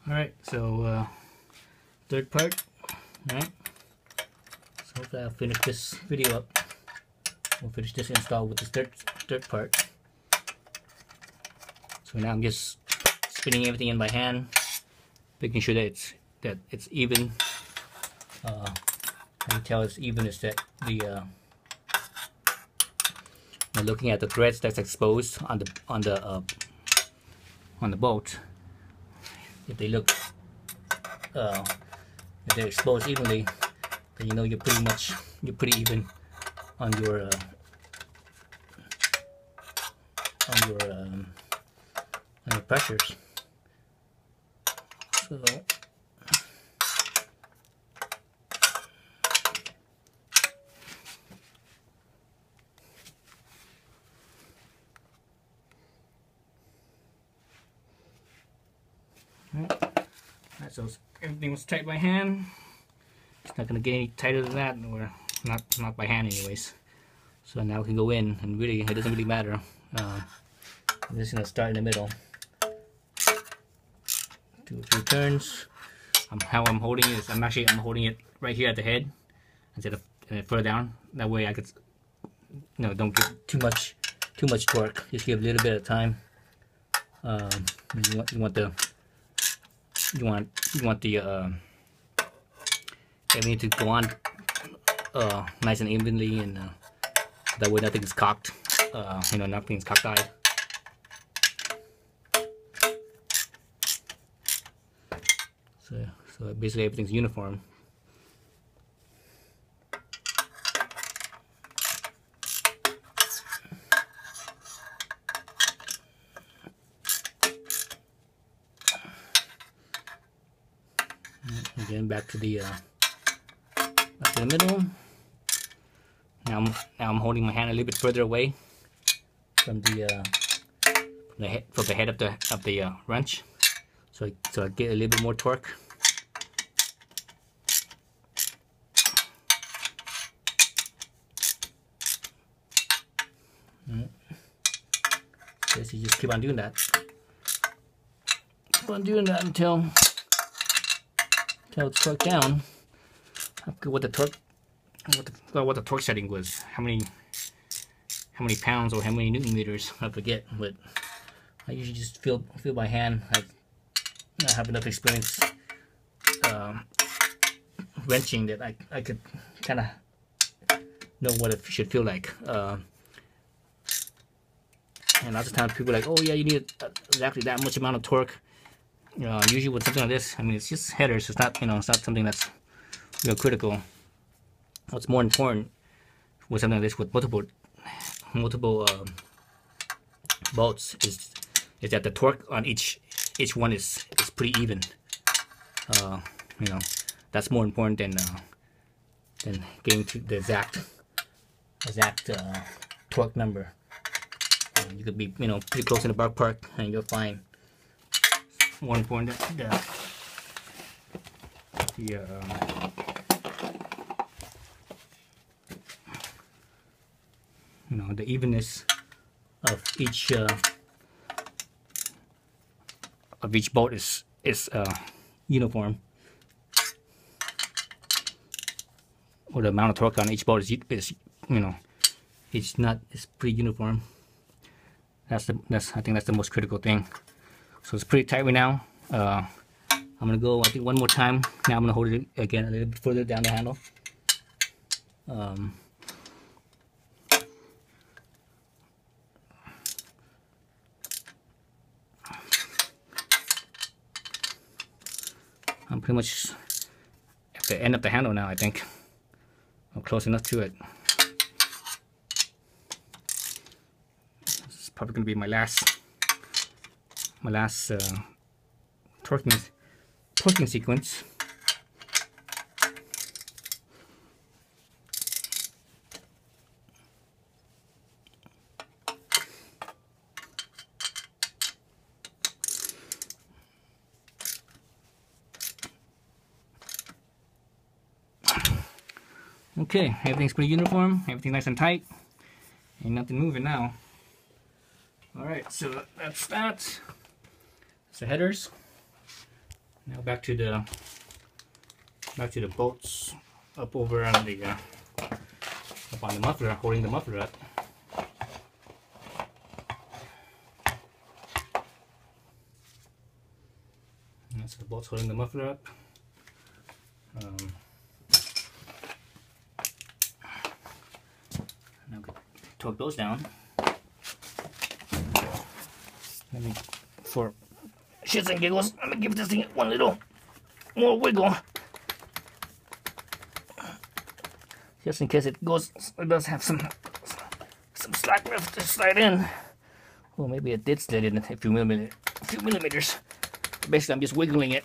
Alright, so third part. Alright, so hopefully I'll finish this video up. We'll finish this install with this third part. So now I'm just spinning everything in by hand, making sure that it's even. How you tell it's even is that looking at the threads that's exposed on the bolt. If they look, if they're exposed evenly, then you know you're pretty even on your pressures. So Alright, so everything was tight by hand. It's not going to get any tighter than that, or not by hand anyways. So now we can go in, and really it doesn't really matter. I'm just going to start in the middle. 2 or 3 turns. How I'm holding it is I'm holding it right here at the head instead of further down. That way I could, don't give too much torque. Just give a little bit of time. You want the everything to go on nice and evenly, and that way nothing is cocked. Nothing is cocked-eyed. So basically everything's uniform. Again, back to the middle. Now I'm holding my hand a little bit further away from the head of the wrench, so I get a little bit more torque. So you just keep on doing that. Keep on doing that until it's torqued down. I forget what the torque setting was. How many pounds or how many newton meters? I forget, but I usually just feel by hand. I have enough experience wrenching that I could kind of know what it should feel like. And lots of times people are like, oh yeah, you need exactly that much amount of torque. Usually with something like this, I mean, it's just headers. It's not, it's not something that's real critical. What's more important with something like this with multiple bolts is that the torque on each one is pretty even. That's more important than getting to the exact torque number. You could be, pretty close in the ballpark and you're fine. More important the evenness of each bolt is uniform, or the amount of torque on each bolt is it's pretty uniform. I think that's the most critical thing. So it's pretty tight right now. I'm gonna go, I think, one more time. Now I'm gonna hold it again a little bit further down the handle. I'm pretty much at the end of the handle now. I think I'm close enough to it. This is probably gonna be my last torquing sequence. Okay, everything's pretty uniform, everything's nice and tight, ain't nothing moving now. Alright, so that's that. It's the headers. Now back to the bolts up over on the up on the muffler, holding the muffler up. That's the bolts holding the muffler up. Now torque those down. Let me, for shits and giggles, let me give this thing one little more wiggle, just in case it does have some slack left to slide in. Well, maybe it did slide in a few millimeters. Basically, I'm just wiggling it.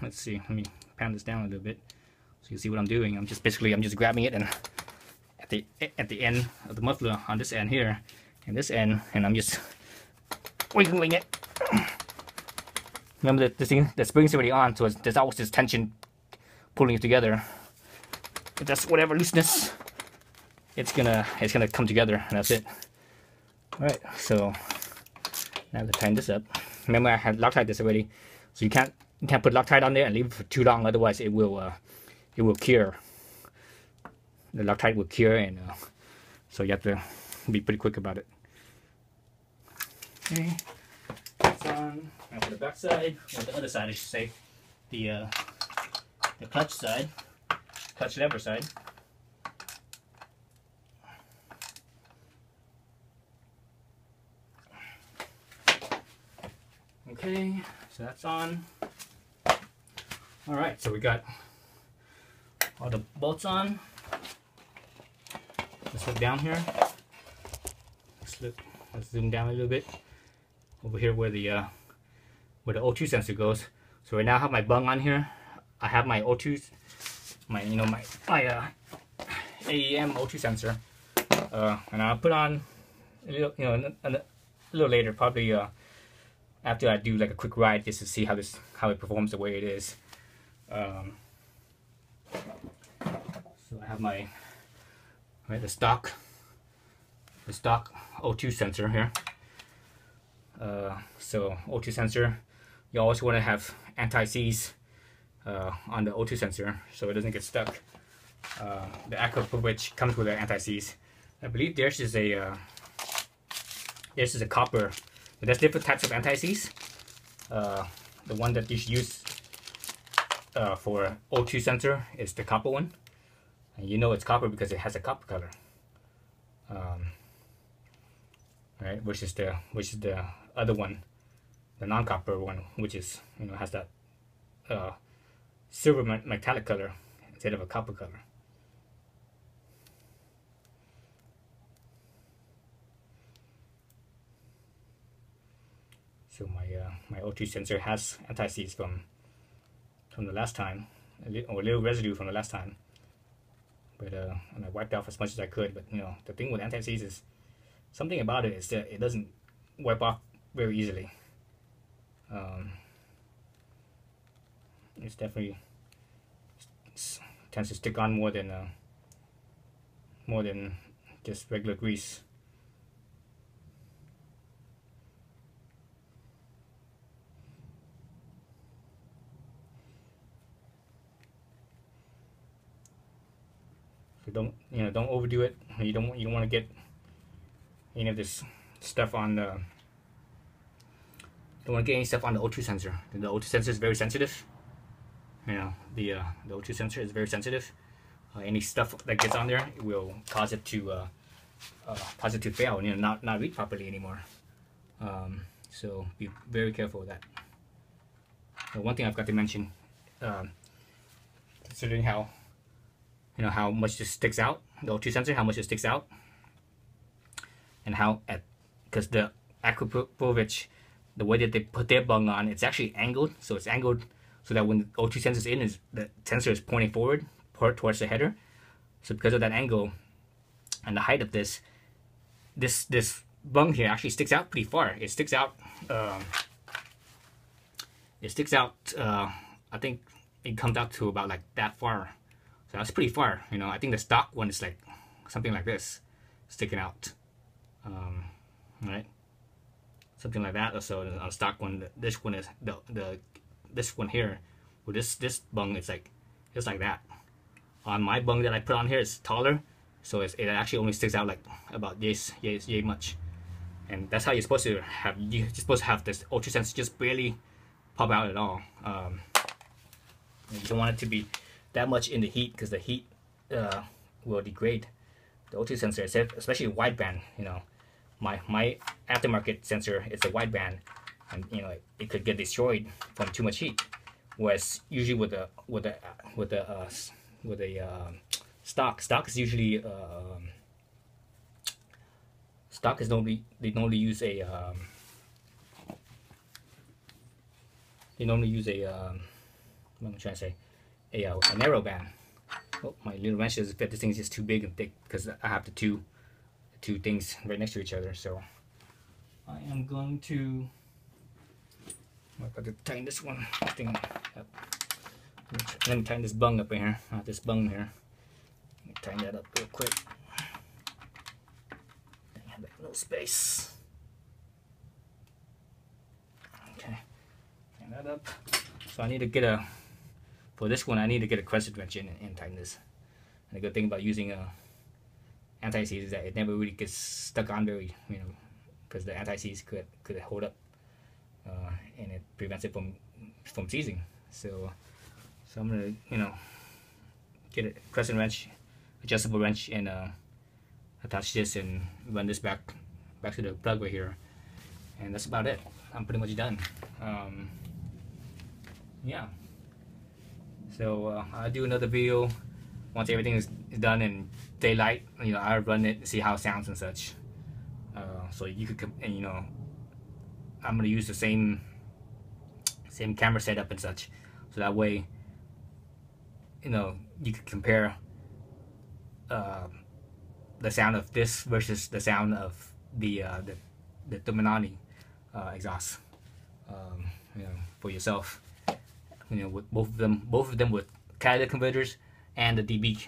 Let's see. Let me pound this down a little bit so you see what I'm doing. I'm just grabbing it and at the end of the muffler on this end here and this end, and I'm just wiggling it. Remember that the spring's already on, so there's always this tension pulling it together. If that's whatever looseness, it's gonna come together, and that's it. All right, so now I'm gonna tighten this up. Remember, I had Loctite this already, so you can't put Loctite on there and leave it for too long, otherwise it will cure. The Loctite will cure, and so you have to be pretty quick about it. Okay, that's on. Now for the back side, or the other side, I should say, the clutch side, clutch lever side. Okay, so that's on. All right, so we got all the bolts on. Let's look down here. Let's zoom down a little bit. Over here where the O2 sensor goes. So right now I have my bung on here. I have my O2, my AEM O2 sensor, and I'll put on a little, a little later, probably after I do like a quick ride, just to see how it performs the way it is. So I have my the stock O2 sensor here. So O2 sensor, you always want to have anti-seize on the O2 sensor so it doesn't get stuck. The Akrapovic comes with an anti-seize. I believe theirs is a copper. But there's different types of anti-seize. The one that you should use for O2 sensor is the copper one, and you know it's copper because it has a copper color. Right, which is the other one, the non-copper one, which is has that silver metallic color instead of a copper color. So my O2 sensor has anti-seize from the last time, or a little residue from the last time, but and I wiped off as much as I could. But the thing with anti-seize is something about it is that it doesn't wipe off very easily. It's definitely tends to stick on more than just regular grease. So don't overdo it. You don't want to get any of this stuff on the. Don't want to get any stuff on the O2 sensor. The O2 sensor is very sensitive. The O2 sensor is very sensitive. Any stuff that gets on there will cause it to fail. Not read properly anymore. So be very careful with that. One thing I've got to mention, considering how how much this sticks out, the O2 sensor, how much it sticks out, and because the Akrapovic, the way that they put their bung on, it's actually angled. So it's angled so that when the O2 sensor is in, the sensor is pointing forward towards the header. So because of that angle and the height of this bung here actually sticks out pretty far. It sticks out. I think it comes out to about like that far. So that's pretty far. I think the stock one is like something like this, sticking out. Right, something like that. So on the stock one, this one is the this one here, with this bung, it's like that. On my bung that I put on here, it's taller, so it actually only sticks out like about this yay much. And that's how you're supposed to have. You're supposed to have this ultra sensor just barely pop out at all. You don't want it to be that much in the heat, because the heat will degrade the ultra sensor, especially wideband. You know, my aftermarket sensor, it's a wideband, and you know it could get destroyed from too much heat. Whereas usually with the stock is usually stock is normally they normally use a what am I trying to say, a narrow band. Oh, my little wrench doesn't fit. This thing is just too big and thick because I have the two things right next to each other. So I am going to tighten this one thing up. Let me tighten this bung up in here. This bung here. Let me tighten that up real quick. I have no space. Okay, tighten that up. So I need to get for this one I need to get a crescent wrench in and tighten this. And the good thing about using anti-seize is that it never really gets stuck on very, you know, because the anti-seize could hold up, and it prevents it from seizing. So I'm gonna, you know, get a crescent wrench, adjustable wrench, and attach this and run this back to the plug right here, and that's about it. I'm pretty much done. Yeah. So I'll do another video once everything is done in daylight. You know, I'll run it, see how it sounds and such. So you could, and you know, I'm gonna use the same camera setup and such, so that way, you know, you could compare the sound of this versus the sound of the Dominani exhaust, you know, for yourself. You know, with both of them with catalytic converters and the dB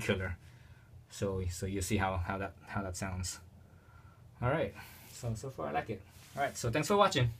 killer. So you'll see how that sounds. All right. So far I like it. All right. So thanks for watching.